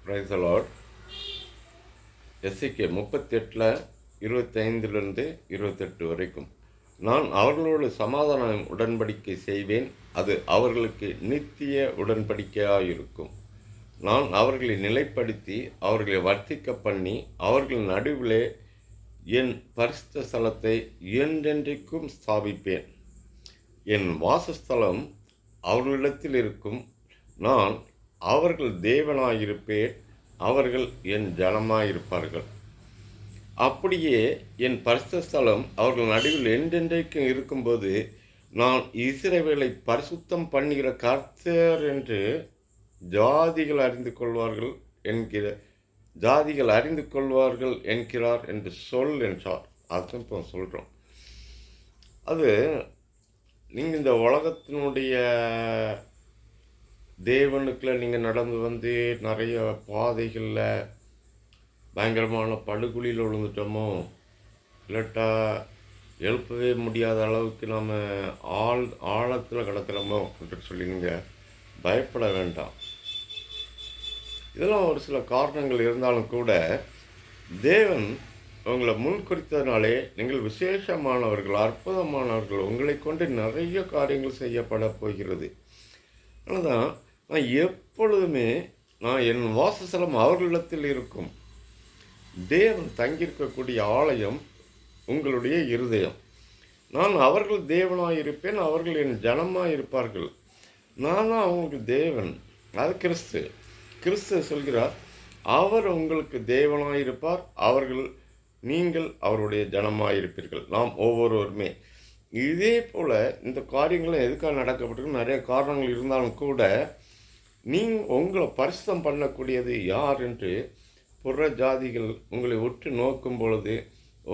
Praise the Lord. எஸ்ஐகே 38 25 28 வரைக்கும். நான் அவர்களோடு சமாதான உடன்படிக்கை செய்வேன், அது அவர்களுக்கு நித்திய உடன்படிக்கையாயிருக்கும். நான் அவர்களை நிலைப்படுத்தி அவர்களை வர்த்திக்க பண்ணி அவர்கள் நடுவிலே என் பரிசுத்த ஸ்தலத்தை என்றென்றைக்கும் ஸ்தாபிப்பேன். என் வாசஸ்தலம் அவர்களிடத்தில் இருக்கும். நான் அவர்கள் தேவனாயிருப்பேன், அவர்கள் என் ஜனமாயிருப்பார்கள். அப்படியே என் பரிசுத்த ஸ்தலம் அவர்கள் நடுவில் என்றென்றைக்கும் இருக்கும்போது நான் இஸ்ரவேலை பரிசுத்தம் பண்ணுகிற கர்த்தர் என்று ஜாதிகள் அறிந்து கொள்வார்கள் என்கிறார் என்று சொல் என்றார். அதுதான் இப்போ சொல்கிறோம். அது நீங்கள் இந்த உலகத்தினுடைய தேவனுக்குள்ள நீங்கள் நடந்து வந்து நிறைய பாதைகளில் பயங்கரமான படுகுழியில் விழுந்துட்டோமோ, இல்லாட்டா எழுப்பவே முடியாத அளவுக்கு நம்ம ஆழத்தில் கிடக்கிறோமோ என்று சொல்லி நீங்கள் பயப்பட வேண்டாம். இதெல்லாம் ஒரு சில காரணங்கள் இருந்தாலும் கூட தேவன் உங்களை முன்குறித்ததுனாலே நீங்கள் விசேஷமானவர்கள், அற்புதமானவர்கள். உங்களை கொண்டு நிறைய காரியங்கள் செய்யப்பட போகிறது. அதனால் நான் எப்பொழுதுமே என் வாசஸ்தலம் அவர்களிடத்தில் இருக்கும். தேவன் தங்கியிருக்கக்கூடிய ஆலயம் உங்களுடைய இருதயம். நான் அவர்கள் தேவனாயிருப்பேன், அவர்கள் என் ஜனமாயிருப்பார்கள். நான் தான் அவங்களுக்கு தேவன். அது கிறிஸ்து சொல்கிறார், அவர் உங்களுக்கு தேவனாயிருப்பார், நீங்கள் அவருடைய ஜனமாயிருப்பீர்கள். நாம் ஒவ்வொருவருமே இதே போல் இந்த காரியங்களும் எதுக்காக நடக்கப்பட்டிருக்கு, நிறைய காரணங்கள் இருந்தாலும் கூட உங்களை பரிசுத்தம் பண்ணக்கூடியது யார் என்று புற ஜாதிகள் உங்களை உற்று நோக்கும் பொழுது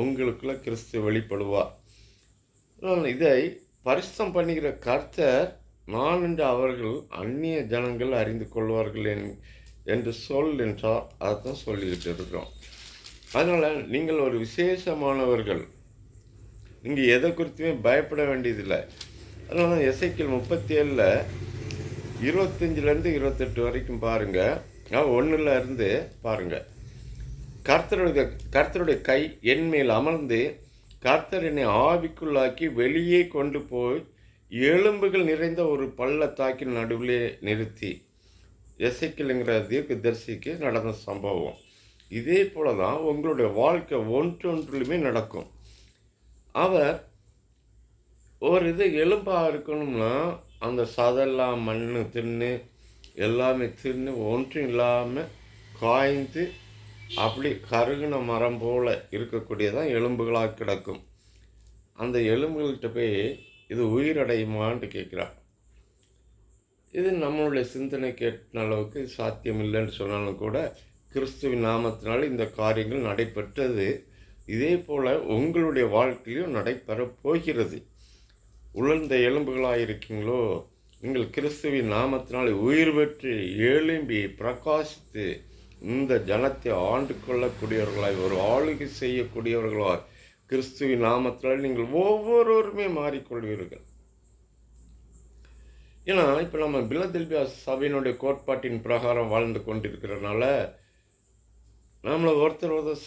உங்களுக்குள்ள கிறிஸ்து வெளிப்படுவார். இதை பரிசுத்தம் பண்ணுகிற கர்த்தர் நான் என்று அவர்கள் அந்நிய ஜனங்கள் அறிந்து கொள்வார்கள் என்று சொல் என்றார். அதைத்தான் சொல்லிக்கிட்டு இருக்கிறோம். அதனால் நீங்கள் ஒரு விசேஷமானவர்கள். நீங்கள் எதை குறித்துமே பயப்பட வேண்டியதில்லை. அதனால தான் எஸ்ஐகே 37 25 28 வரைக்கும் பாருங்கள். 1 பாருங்கள். கர்த்தருடைய கை என் மேல் அமர்ந்து கர்த்தர் என்னை ஆவிக்குள்ளாக்கி வெளியே கொண்டு போய் எலும்புகள் நிறைந்த ஒரு பள்ளத்தாக்கின் நடுவிலே நிறுத்தி. எசேக்கியேலுங்கிற தீர்க்கதரிசிக்கு நடந்த சம்பவம். இதே போல தான் உங்களுடைய வாழ்க்கை ஒன்றொன்றிலுமே நடக்கும். அவர் ஒரு எலும்பாக இருக்கணும்னா அந்த சதெல்லாம் மண் தின்னு எல்லாமே தின்னு ஒன்றும் இல்லாமல் காய்ந்து அப்படி கருகின மரம் போல் இருக்கக்கூடியதான் எலும்புகளாக கிடக்கும். அந்த எலும்புகள்கிட்ட போய் இது உயிரடையுமான்னு கேட்குறான். இது நம்மளுடைய சிந்தனை கேட்ட அளவுக்கு சாத்தியம் இல்லைன்னு சொன்னாலும் கூட கிறிஸ்துவின் நாமத்தினால் இந்த காரியங்கள் நடைபெற்றது. இதே போல் உங்களுடைய வாழ்க்கையிலும் நடைபெற போகிறது. உலர்ந்த எலும்புகளாக இருக்கீங்களோ, நீங்கள் கிறிஸ்துவின் நாமத்தினால் உயிர் பெற்று எழும்பி பிரகாசித்து இந்த ஜனத்தை ஆண்டு கொள்ளக்கூடியவர்களாய், ஒரு ஆளுகை செய்யக்கூடியவர்களாய் கிறிஸ்துவின் நாமத்தினால் நீங்கள் ஒவ்வொருவருமே மாறிக்கொள்வீர்கள். ஏன்னா இப்போ நம்ம பிலதெல்பியா சபையினுடைய கோட்பாட்டின் பிரகாரம் வாழ்ந்து கொண்டிருக்கிறதுனால நம்மளை ஒருத்தர்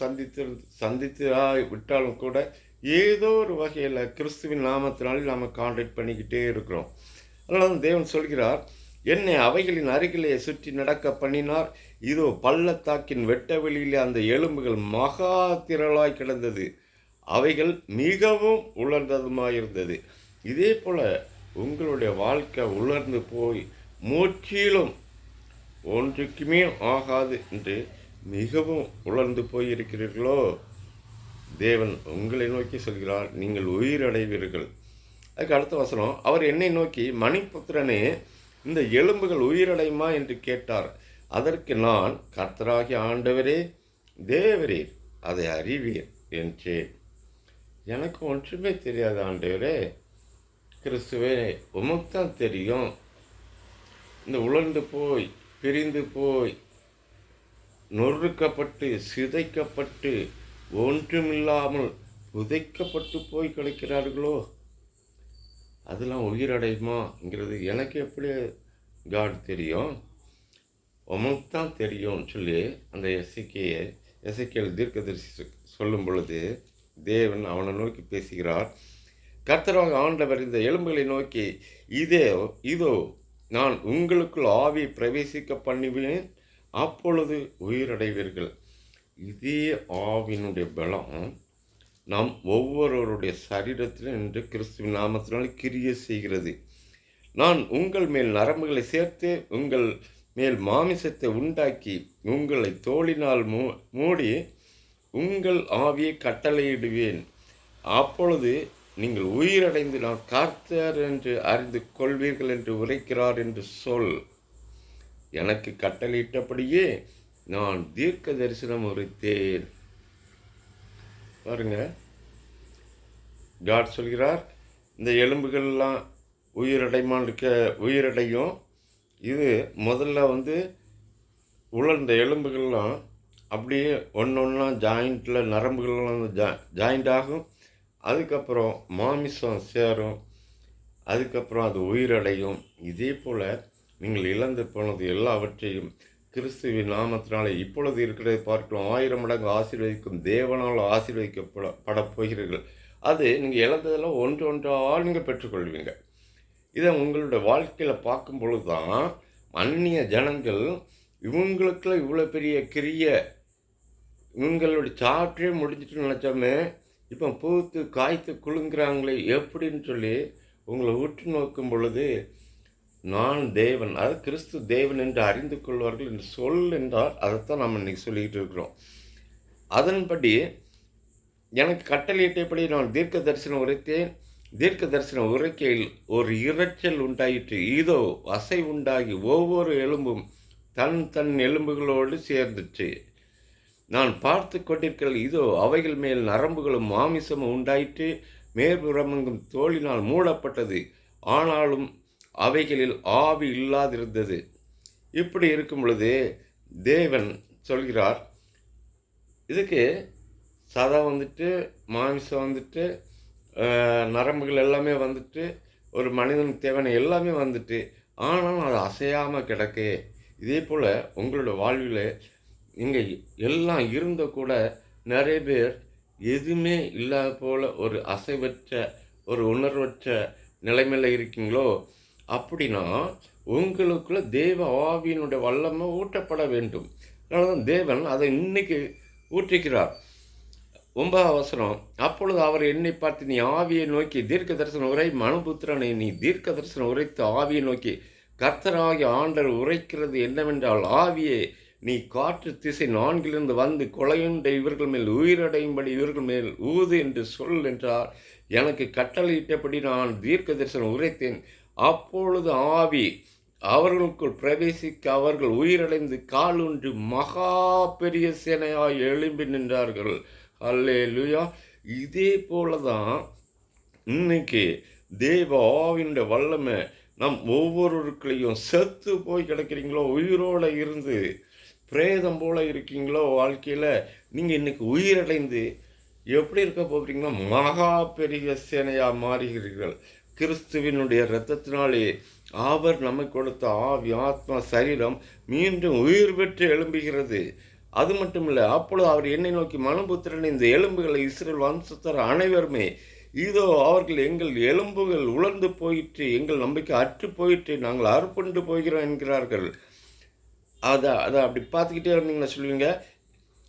சந்தித்து விட்டாலும் கூட ஏதோ ஒரு வகையில் கிறிஸ்துவின் நாமத்தினாலே நாம் கான்டாக்ட் பண்ணிக்கிட்டே இருக்கிறோம். அதனால தான் தேவன் சொல்கிறார், என்னை அவைகளின் அருகிலே சுற்றி நடக்க பண்ணினார். இதோ பள்ளத்தாக்கின் வெட்ட வெளியிலே அந்த எலும்புகள் மகா திரளாய் கிடந்தது, அவைகள் மிகவும் உலர்ந்ததுமாயிருந்தது. இதே போல் உங்களுடைய வாழ்க்கை உலர்ந்து போய் முற்றிலும் ஒன்றுக்குமே ஆகாது என்று மிகவும் உலர்ந்து போயிருக்கிறீர்களோ, தேவன் உங்களை நோக்கி சொல்கிறார், நீங்கள் உயிரடைவீர்கள். அதுக்கு அடுத்த வசனம், அவர் என்னை நோக்கி, மணிபுத்திரனே, இந்த எலும்புகள் உயிரடையுமா என்று கேட்டார். அதற்கு நான், கர்த்தராகிய ஆண்டவரே, தேவரீர் அதை அறிவீர் என்றேன். எனக்கு ஒன்றுமே தெரியாது ஆண்டவரே, கிறிஸ்துவே உமக்குத்தான் தெரியும். இந்த உலர்ந்து போய் பிரிந்து போய் நொறுக்கப்பட்டு சிதைக்கப்பட்டு ஒன்றுமில்லாமல் புதைக்கப்பட்டு போய் கிடைக்கிறார்களோ, அதெல்லாம் உயிரடையுமாங்கிறது எனக்கு எப்படி காட் தெரியும். உமக்கு தான் தெரியும்னு சொல்லி அந்த எசேக்கியேல் தீர்க்கதரிசி சொல்லும் பொழுது தேவன் அவனை நோக்கி பேசுகிறார். கர்த்தராக ஆண்டவர் இந்த எலும்புகளை நோக்கி, இதோ நான் உங்களுக்குள் ஆவியை பிரவேசிக்க பண்ணுவேன், அப்பொழுது உயிரடைவீர்கள். இதே ஆவியினுடைய பலம் நாம் ஒவ்வொருவருடைய சரீரத்திலும் இன்று கிறிஸ்துவின் நாமத்தினால் கிரியை செய்கிறது. நான் உங்கள் மேல் நரம்புகளை சேர்த்து உங்கள் மேல் மாமிசத்தை உண்டாக்கி உங்களை தோளினால் மூடி உங்கள் ஆவியை கட்டளையிடுவேன். அப்பொழுது நீங்கள் உயிரடைந்து நான் கர்த்தர் என்று அறிந்து கொள்வீர்கள் என்று உரைக்கிறார் என்று சொல். எனக்கு கட்டளையிட்டபடியே நான் தீர்க்க தரிசனம் உரைத்தேன். பாருங்க, காட் சொல்கிறார், இந்த எலும்புகள்லாம் உயிரடையும். இது முதல்ல உலர்ந்த எலும்புகள்லாம் அப்படியே ஒன்றா ஜாயிண்டில் நரம்புகள்லாம் ஜாயிண்ட் ஆகும். அதுக்கப்புறம் மாமிசம் சேரும். அதுக்கப்புறம் அது உயிரடையும். இதே போல் நீங்கள் இழந்து போனது எல்லாவற்றையும் கிறிஸ்துவின் நாமத்தினாலே இப்பொழுது இருக்கிறதை பார்க்கலாம் 1000 மடங்கு ஆசீர்வதிக்கும் தேவனால் ஆசீர்வதிக்கப்பட போகிறீர்கள். அது நீங்கள் இழந்ததெல்லாம் ஒன்றாக நீங்கள் பெற்றுக்கொள்வீங்க. இதை உங்களுடைய வாழ்க்கையில் பார்க்கும் பொழுது தான் அந்நிய ஜனங்கள் இவங்களுக்குள்ள இவ்வளோ பெரிய கிரியை, இவங்களுடைய சாற்றே முடிஞ்சிட்டு நினச்சாமே இப்போ பூத்து காய்த்து குலுங்குறாங்களே எப்படின்னு சொல்லி உங்களை உற்று நோக்கும் பொழுது, நான் தேவன், அது கிறிஸ்து தேவன் என்று அறிந்து கொள்வார்கள் என்று சொல் என்றால் அதைத்தான் நம்ம இன்றைக்கி சொல்லிக்கிட்டு இருக்கிறோம். அதன்படி எனக்கு கட்டளையிட்டபடி நான் தீர்க்க தரிசனம் உரைத்தேன். தீர்க்க தரிசனம் உரைக்கையில் ஒரு இரைச்சல் உண்டாயிற்று. இதோ அசை உண்டாகி ஒவ்வொரு எலும்பும் தன் எலும்புகளோடு சேர்ந்துச்சு. நான் பார்த்து கொண்டிருக்கிற இதோ அவைகள் மேல் நரம்புகளும் மாமிசமும் உண்டாயிற்று. மேற்புறமெங்கும் தோலினால் மூடப்பட்டது, ஆனாலும் அவைகளில் ஆவி இல்லாதிருந்தது. இப்படி இருக்கும் பொழுது தேவன் சொல்கிறார், இதுக்கு சதை மாமிசம் நரம்புகள் எல்லாமே ஒரு மனிதனுக்கு தேவையான எல்லாமே ஆனாலும் அது அசையாமல் கிடக்கு. இதே போல் உங்களோட வாழ்வில் இங்கே எல்லாம் இருந்த கூட நிறைய பேர் எதுவுமே இல்லாத போல் ஒரு அசைவற்ற ஒரு உணர்வற்ற நிலைமையில் இருக்கீங்களோ, அப்படின்னா உங்களுக்குள்ள தேவ ஆவியினுடைய வல்லமை ஊட்டப்பட வேண்டும். அதனால தான் தேவன் அதை இன்னைக்கு ஊற்றிக்கிறார். 9ஆம் வசனம், அப்பொழுது அவர் என்னை பார்த்து, நீ ஆவியை நோக்கி தீர்க்க தரிசனம் உரை, மனுபுத்திரனை நீ தீர்க்க தரிசனம் உரைத்து ஆவியை நோக்கி கர்த்தராகிய ஆண்டவர் உரைக்கிறது என்னவென்றால், ஆவியே நீ காற்று திசை 4 வந்து கொலையுண்ட இவர்கள் மேல் உயிரடையும்படி இவர்கள் மேல் ஊது என்று சொல் என்றார். எனக்கு கட்டளையிட்டபடி நான் தீர்க்க தரிசனம் உரைத்தேன். அப்பொழுது ஆவி அவர்களுக்குள் பிரவேசிக்க அவர்கள் உயிரடைந்து காலுண்டு மகா பெரிய சேனையாய் எழும்பி நின்றார்கள். அல்லேலூயா. இதே போல தான் இன்னைக்கு தேவ ஆவியினுடைய வல்லமை நம் ஒவ்வொருவருக்குள்ளேயும் செத்து போய் கிடக்கிறீங்களோ, உயிரோடு இருந்து பிரேதம் போல் இருக்கீங்களோ, வாழ்க்கையில் நீங்கள் இன்றைக்கி உயிரடைந்து எப்படி இருக்க போகிறீங்களோ மகா பெரிய சேனையாக மாறுகிறீர்கள். கிறிஸ்துவினுடைய இரத்தத்தினாலே அவர் நமக்கு கொடுத்த ஆவி ஆத்மா சரீரம் மீண்டும் உயிர் பெற்று எழும்புகிறது. அது மட்டும் இல்லை, அப்பொழுது அவர் என்னை நோக்கி, மனுபுத்திரன் இந்த எலும்புகளை இஸ்ரேல் வம்சத்தர் அனைவருமே, இதோ அவர்கள் எங்கள் எலும்புகள் உலர்ந்து போயிற்று, எங்கள் நம்பிக்கை அற்று போயிற்று, நாங்கள் அறுப்புண்டு போகிறோம் என்கிறார்கள். அதை அப்படி பார்த்துக்கிட்டே இருந்தீங்கன்னா சொல்லுவீங்க.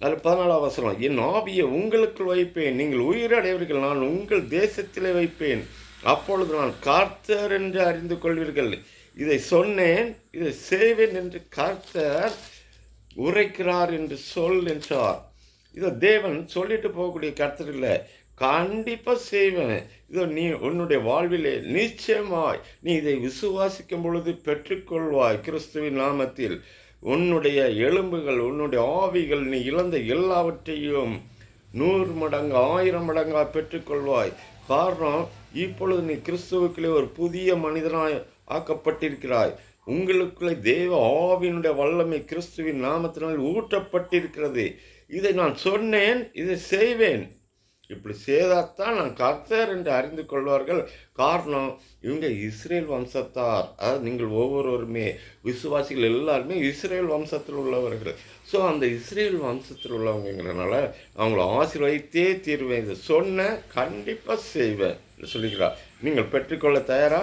அதில் 14ஆம் வசனம், என் ஆவியை உங்களுக்குள் வைப்பேன், நீங்கள் உயிரடைவீர்கள், நான் உங்கள் தேசத்திலே வைப்பேன், அப்பொழுது நான் கர்த்தர் என்று அறிந்து கொள்வீர்கள். இதை சொன்னேன், இதை செய்வேன் என்று கர்த்தர் உரைக்கிறார் என்று சொல் என்றார். இதை தேவன் சொல்லிட்டு போகக்கூடிய கர்த்தர் இல்லை, கண்டிப்பாக செய்வேன். இதோ நீ உன்னுடைய வாழ்விலே நிச்சயமாய் நீ இதை விசுவாசிக்கும் பொழுது பெற்றுக்கொள்வாய். கிறிஸ்துவின் நாமத்தில் உன்னுடைய எலும்புகள், உன்னுடைய ஆவிகள், நீ இழந்த எல்லாவற்றையும் 100 மடங்கு 1000 மடங்காக பெற்றுக்கொள்வாய். காரணம், இப்பொழுது நீ கிறிஸ்துவுக்குள்ளே ஒரு புதிய மனிதனாய் ஆக்கப்பட்டிருக்கிறாய். உங்களுக்குள்ளே தேவ ஆவியினுடைய வல்லமை கிறிஸ்துவின் நாமத்தினால் ஊற்றப்பட்டிருக்கிறது. இதை நான் சொன்னேன், இதை செய்வேன். இப்படி செய்தால்தான் நான் கர்த்தர் என்று அறிந்து கொள்வார்கள். காரணம், இவங்க இஸ்ரேல் வம்சத்தார். அதாவது நீங்கள் ஒவ்வொருவருமே, விசுவாசிகள் எல்லாருமே இஸ்ரேல் வம்சத்தில் உள்ளவர்கள். ஸோ அந்த இஸ்ரேல் வம்சத்தில் உள்ளவங்கிறனால அவங்கள ஆசீர்வதித்தே தீர்வேன். இதை சொன்ன கண்டிப்பாக செய்வேன் சொல்லிக்கிறார். நீங்கள் பெற்றுக்கொள்ள தயாரா?